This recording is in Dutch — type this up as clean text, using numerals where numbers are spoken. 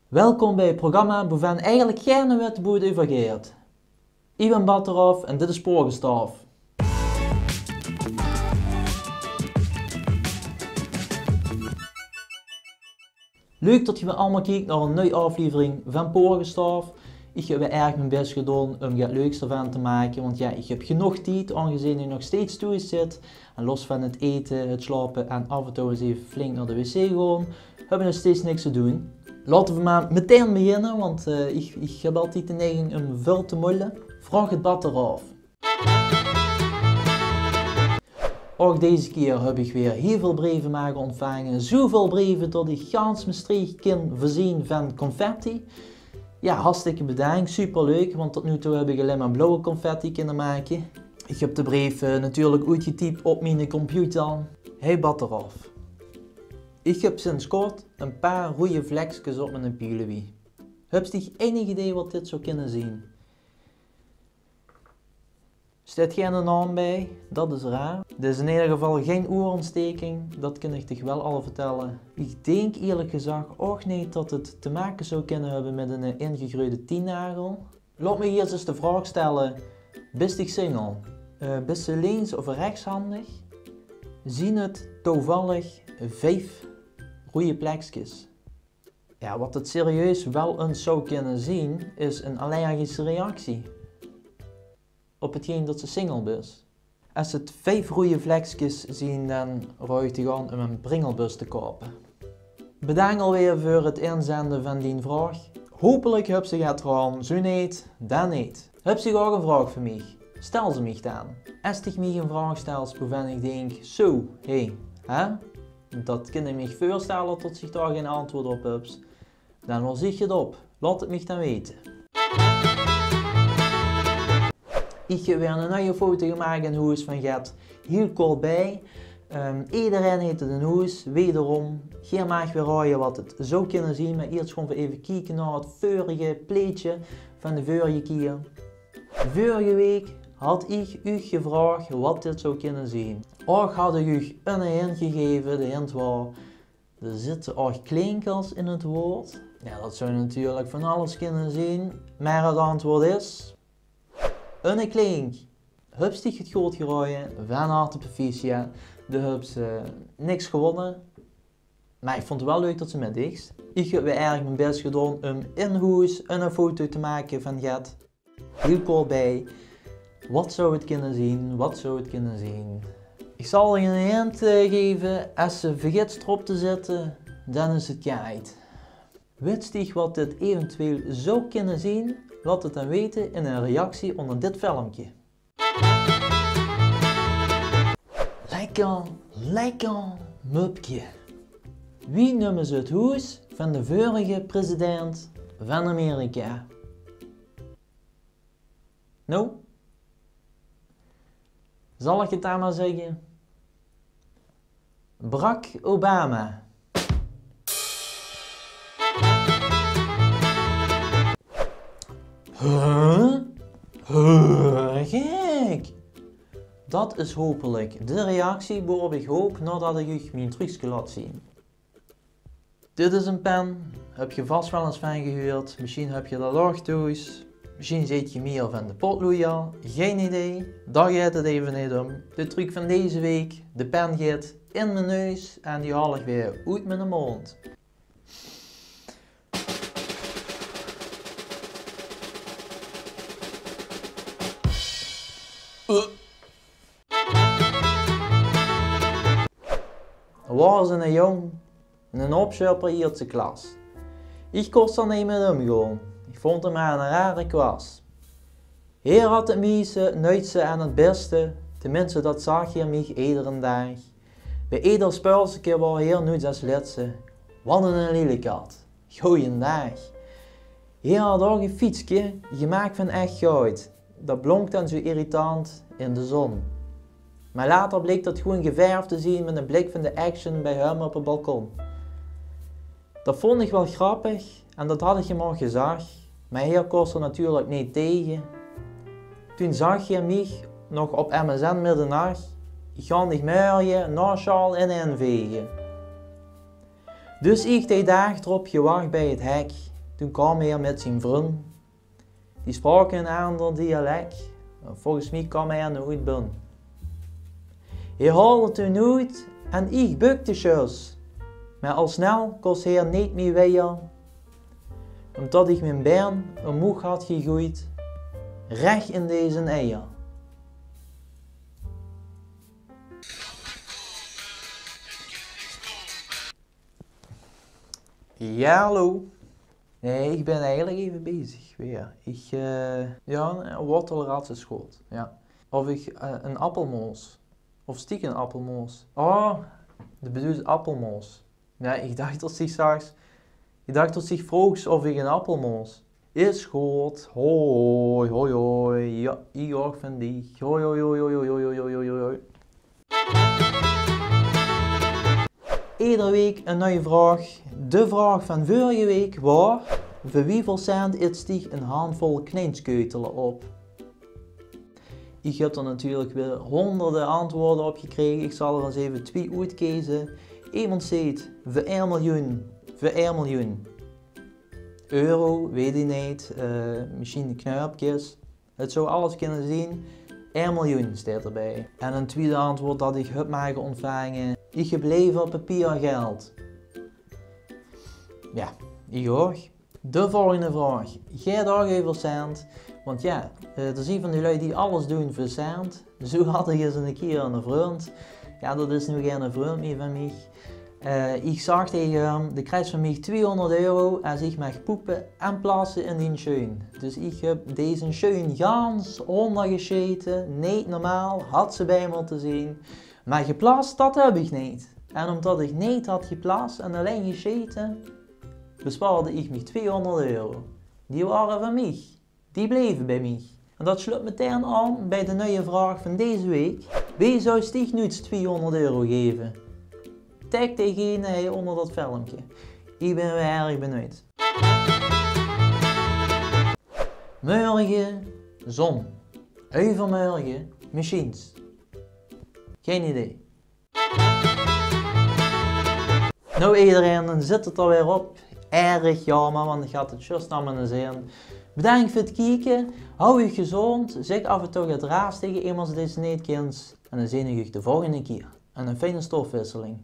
Welkom bij het programma waarvan eigenlijk gerne weet hoe het over gaat. Ik ben Batterov en dit is Porgestaf. Leuk dat je weer allemaal kijkt naar een nieuwe aflevering van Porgestaf. Ik heb erg mijn best gedaan om het leukste van te maken, want ja, ik heb genoeg tijd, aangezien ik nog steeds thuis zit. En los van het eten, het slapen en af en toe eens even flink naar de wc gaan, hebben we nog steeds niks te doen. Laten we maar meteen beginnen, want ik heb altijd de neiging om veel te mollen. Vraag het bad eraf. Ook deze keer heb ik weer heel veel brieven mogen ontvangen. Zoveel brieven dat ik gans mijn streek kan voorzien van confetti. Ja, hartstikke bedankt, super leuk, want tot nu toe heb ik alleen maar blauwe confetti kunnen maken. Ik heb de brief natuurlijk uitgetypt op mijn computer. Hey bad eraf. Ik heb sinds kort een paar rode vlekjes op mijn pielewie. Heb je enig idee wat dit zou kunnen zijn? Staat geen naam bij, dat is raar. Dit is in ieder geval geen oorontsteking, dat kan ik toch wel al vertellen. Ik denk eerlijk gezegd ook niet dat het te maken zou kunnen hebben met een ingegroeide tiennagel. Laat me hier eens de vraag stellen, bist je single? Bist je links of rechtshandig? Zien het toevallig 5 rode plekjes? Ja, wat het serieus wel eens zou kunnen zien, is een allergische reactie op hetgeen dat ze single is. Als het 5 rode vlekjes zien, dan raad je aan om een pringelbus te kopen. Bedankt alweer voor het inzenden van die vraag. Hopelijk heb je het eraan, zo niet, dan niet. Heb je ook een vraag voor mij? Stel ze mij dan. Als ik mij een vraag stel waarvan ik denk, zo, hé, dat kan ik me voorstellen dat zich daar geen antwoord op hebt, dan wil ik het op. Laat het mij dan weten. Ik heb weer een nieuwe foto gemaakt in huis van Get. Heel kort bij. Iedereen heeft het in huis. Wederom. Geen mag weer raaien wat het zou kunnen zien. Maar eerst gewoon even kijken naar het vorige pleetje van de vorige keer. Vorige week had ik u gevraagd wat dit zou kunnen zien. Ook had ik u een hint gegeven. De hint was, er zitten ook klinkers in het woord. Ja, dat zou natuurlijk van alles kunnen zien. Maar het antwoord is... Een klink. Heb je het goed geraaien? Van harte proficiat. De heb ze niks gewonnen. Maar ik vond het wel leuk dat ze met dicht. Ik heb weer erg mijn best gedaan om in huis een foto te maken van Get. Heel kort bij. Wat zou het kunnen zien? Wat zou het kunnen zien? Ik zal je een hint geven. Als ze vergeet erop te zetten, dan is het kwijt. Wist je wat dit eventueel zou kunnen zien? Laat het dan weten in een reactie onder dit filmpje. Lekker mupje. Wie noemen ze het huis van de vorige president van Amerika? Nou? Zal ik het dan maar zeggen? Barack Obama. Gek! Dat is hopelijk de reactie waarop ik hoop nadat ik u mijn trucje laat zien. Dit is een pen, heb je vast wel eens van gehoord, misschien heb je dat ook thuis. Misschien zit je meer van de potloeier, geen idee, daar gaat het even niet om. De truc van deze week, de pen gaat in mijn neus en die haal ik weer uit mijn mond. Er was een jong in een opschepper hier te klas. Ik kon er niet mee omgaan. Ik vond hem aan een rare kwas. Hier had het meisje nooit aan het beste, tenminste dat zag je mij iedere dag. Bij ieder spelsje was hier nooit als laatste. Wat een lelijk had. Goeiedag. Hier had ook een fietsje, gemaakt van echt goud. Dat blonk dan zo irritant in de zon. Maar later bleek dat gewoon geverfd te zien met een blik van de action bij hem op het balkon. Dat vond ik wel grappig en dat had ik hem al gezegd, maar hier kost er natuurlijk niet tegen. Toen zag je mij nog op MSN middernacht, ik ga niet meer nasjaal in vegen. Dus ik die dag erop gewacht bij het hek Toen kwam hij met zijn vriend. Die spraken een ander dialect. Volgens mij kwam hij er nooit binnen. Hij haalde toen uit en ik bukte juist. Maar al snel kost hij niet meer weer. Omdat ik mijn been omhoog had gegooid. Recht in deze eier. Ja, hallo. Nee, ik ben eigenlijk even bezig weer. Ja, een wortelratsenschot. Ja. Of ik een appelmoos. Of stiekem appelmoos. Oh, dat bedoelt appelmoos. Ja, ik dacht tot zich vroeg of ik een appelmoos. Is goed. Hoi, hoi, hoi. Ja, ik ook van die. Hoi, hoi, hoi, hoi, hoi, hoi, hoi, hoi, hoi. Iedere week een nieuwe vraag. De vraag van vorige week was: voor wieveel cent stieg een handvol knijnskeutelen op? Ik heb er natuurlijk weer honderden antwoorden op gekregen. Ik zal er eens even 2 uitkiezen. Iemand zegt voor 1 miljoen. Voor 1 miljoen. Euro, weet ik niet. Misschien knuipjes. Het zou alles kunnen zien. 1 miljoen staat erbij. En een tweede antwoord dat ik heb mogen ontvangen. Ik heb leven op papiergeld. Ja, ik ook. De volgende vraag. Gij daar even cent. Want ja, er zijn van die lui die alles doen voor cent. Zo had ik eens een keer een vriend. Ja, dat is nu geen vriend meer van mij. Ik zag tegen hem, de krijgt van mij 200 euro als ik mag poepen en plassen in die scheun. Dus ik heb deze scheun gans ondergescheten, niet normaal, had ze bij me te zien. Maar geplast, dat heb ik niet. En omdat ik niet had geplast en alleen gescheten, bespaarde ik me 200 euro. Die waren van mij. Die bleven bij mij. En dat sluit meteen aan bij de nieuwe vraag van deze week. Wie zou Stieg nu 200 euro geven? Tag degene onder dat filmpje. Ik ben weer erg benieuwd. Morgen zon. Overmorgen machines. Geen idee. Nou iedereen, dan zit het er weer op. Erg jammer, want ik had het juist naar mijn zin. Bedankt voor het kijken. Hou je gezond. Zeg af en toe het raars tegen iemand deze niet kent. En dan zie ik je de volgende keer. En een fijne stofwisseling.